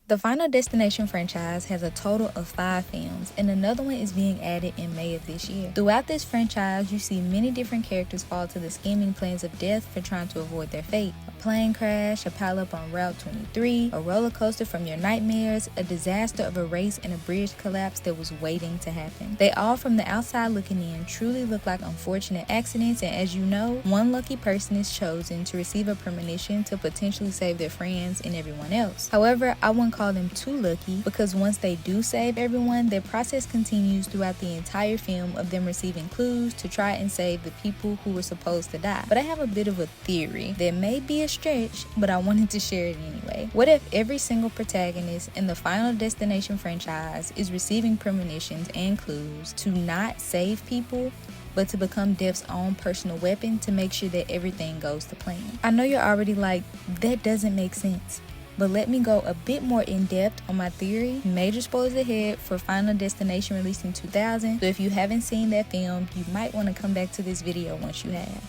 The Final Destination franchise has a total of 5 films, and another one is being added in May of this year. Throughout this franchise, you see many different characters fall to the scheming plans of death for trying to avoid their fate. A plane crash, a pileup on Route 23, a roller coaster from your nightmares, a disaster of a race, and a bridge collapse that was waiting to happen. They all, from the outside looking in, truly look like unfortunate accidents, and as you know, one lucky person is chosen to receive a premonition to potentially save their friends and everyone else. However, I wouldn't call them too lucky, because once they do save everyone, their process continues throughout the entire film of them receiving clues to try and save the people who were supposed to die. But I have a bit of a theory that may be a stretch, but I wanted to share it anyway. What if every single protagonist in the Final Destination franchise is receiving premonitions and clues to not save people, but to become death's own personal weapon to make sure that everything goes to plan? I know you're already like, that doesn't make sense. But let me go a bit more in depth on my theory. Major spoilers ahead for Final Destination released in 2000, so if you haven't seen that film, you might want to come back to this video once you have.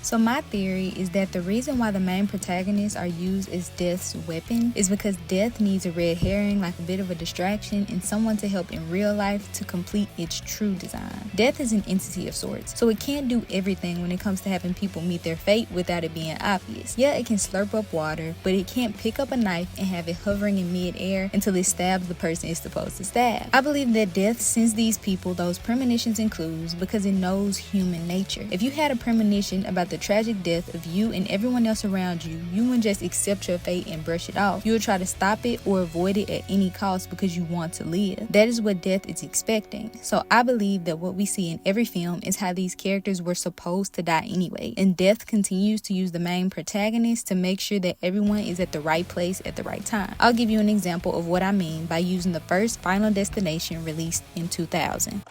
So my theory is that the reason why the main protagonists are used as Death's weapon is because Death needs a red herring, like a bit of a distraction, and someone to help in real life to complete its true design. Death is an entity of sorts, so it can't do everything when it comes to having people meet their fate without it being obvious. Yeah, it can slurp up water, but it can't pick up a knife and have it hovering in mid-air until it stabs the person it's supposed to stab. I believe that Death sends these people those premonitions and clues because it knows human nature. If you had a premonition about the tragic death of you and everyone else around you, you wouldn't just accept your fate and brush it off. You would try to stop it or avoid it at any cost because you want to live. That is what Death is expecting. So I believe that what we see in every film is how these characters were supposed to die anyway, and Death continues to use the main protagonist to make sure that everyone is at the right place at the right time. I'll give you an example of what I mean by using the first Final Destination released in 2000.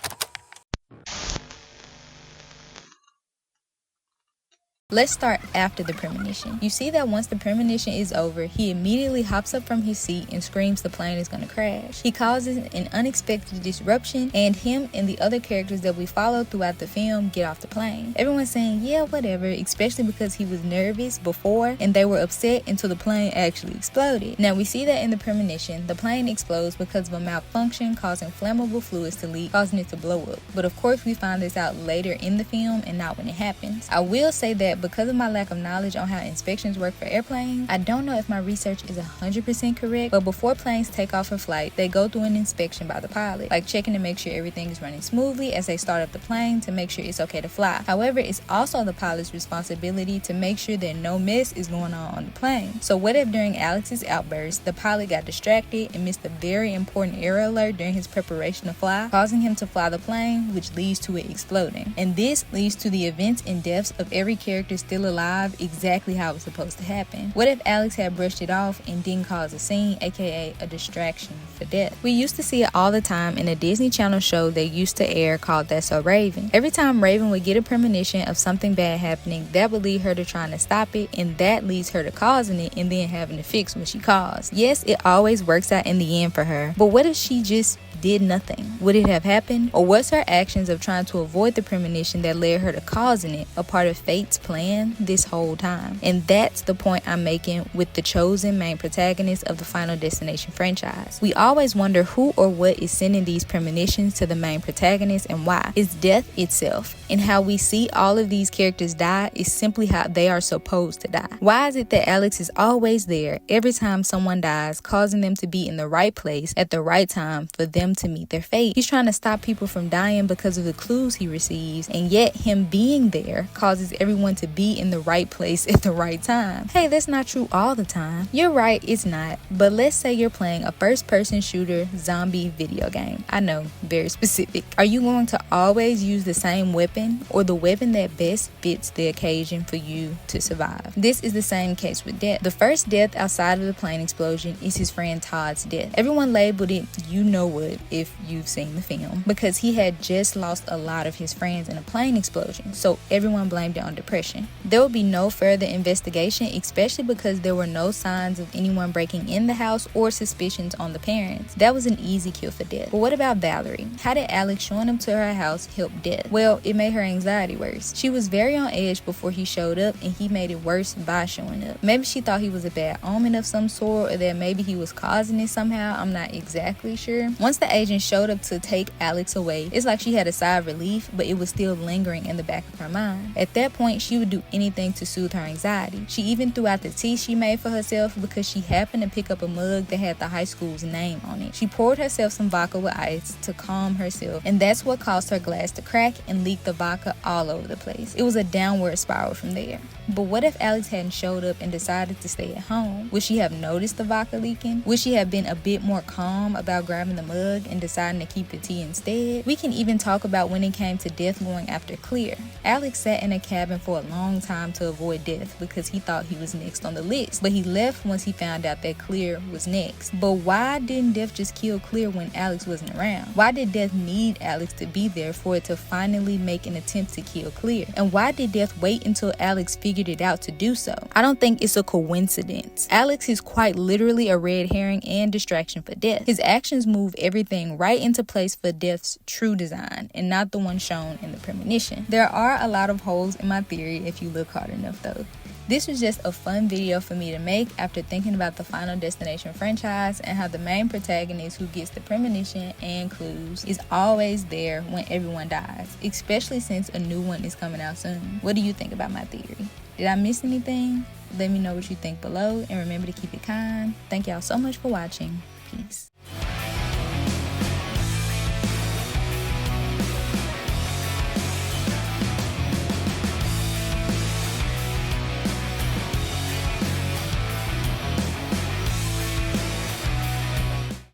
Let's start after the premonition. You see that once the premonition is over, he immediately hops up from his seat and screams the plane is going to crash. He causes an unexpected disruption, and him and the other characters that we follow throughout the film get off the plane. Everyone's saying, yeah, whatever, especially because he was nervous before and they were upset until the plane actually exploded. Now we see that in the premonition, the plane explodes because of a malfunction causing flammable fluids to leak, causing it to blow up. But of course we find this out later in the film and not when it happens. I will say that because of my lack of knowledge on how inspections work for airplanes, I don't know if my research is 100% correct, but before planes take off for flight, they go through an inspection by the pilot, like checking to make sure everything is running smoothly as they start up the plane to make sure it's okay to fly. However, it's also the pilot's responsibility to make sure that no mess is going on the plane. So what if during Alex's outburst, the pilot got distracted and missed a very important error alert during his preparation to fly, causing him to fly the plane, which leads to it exploding. And this leads to the events and deaths of every character still alive exactly how it was supposed to happen. What if Alex had brushed it off and didn't cause a scene, aka a distraction for Death? We used to see it all the time in a Disney Channel show that used to air called That's So Raven. Every time Raven would get a premonition of something bad happening, that would lead her to trying to stop it, and that leads her to causing it and then having to fix what she caused. Yes, it always works out in the end for her, but what if she just did nothing? Would it have happened? Or was her actions of trying to avoid the premonition that led her to causing it a part of fate's plan this whole time? And that's the point I'm making with the chosen main protagonist of the Final Destination franchise. We always wonder who or what is sending these premonitions to the main protagonist and why. It's Death itself, and how we see all of these characters die is simply how they are supposed to die. Why is it that Alex is always there every time someone dies, causing them to be in the right place at the right time for them to meet their fate? He's trying to stop people from dying because of the clues he receives, and yet him being there causes everyone to be in the right place at the right time. Hey, that's not true all the time. You're right, it's not. But let's say you're playing a first-person shooter zombie video game. I know, very specific. Are you going to always use the same weapon, or the weapon that best fits the occasion for you to survive? This is the same case with Death. The first death outside of the plane explosion is his friend Todd's death. Everyone labeled it you know what if you've seen the film, because he had just lost a lot of his friends in a plane explosion, so everyone blamed it on depression. There will be no further investigation, especially because there were no signs of anyone breaking in the house or suspicions on the parents. That was an easy kill for Death. But what about Valerie? How did Alex showing up to her house help Death? Well, it made made her anxiety worse. She was very on edge before he showed up, and he made it worse by showing up. Maybe she thought he was a bad omen of some sort, or that maybe he was causing it somehow. I'm not exactly sure. Once the agent showed up to take Alex away, it's like she had a sigh of relief, but it was still lingering in the back of her mind. At that point, she would do anything to soothe her anxiety. She even threw out the tea she made for herself because she happened to pick up a mug that had the high school's name on it. She poured herself some vodka with ice to calm herself, and that's what caused her glass to crack and leak the vodka all over the place. It was a downward spiral from there. But what if Alex hadn't showed up and decided to stay at home? Would she have noticed the vodka leaking? Would she have been a bit more calm about grabbing the mug and deciding to keep the tea instead? We can even talk about when it came to Death going after Clear. Alex sat in a cabin for a long time to avoid Death because he thought he was next on the list, but he left once he found out that Clear was next. But why didn't Death just kill Clear when Alex wasn't around? Why did Death need Alex to be there for it to finally make an attempt to kill Clear? And why did Death wait until Alex figured it out to do so? I don't think it's a coincidence. Alex is quite literally a red herring and distraction for Death. His actions move everything right into place for Death's true design, and not the one shown in the premonition. There are a lot of holes in my theory if you look hard enough though. This was just a fun video for me to make after thinking about the Final Destination franchise and how the main protagonist who gets the premonition and clues is always there when everyone dies, especially since a new one is coming out soon. What do you think about my theory? Did I miss anything? Let me know what you think below, and remember to keep it kind. Thank y'all so much for watching. Peace.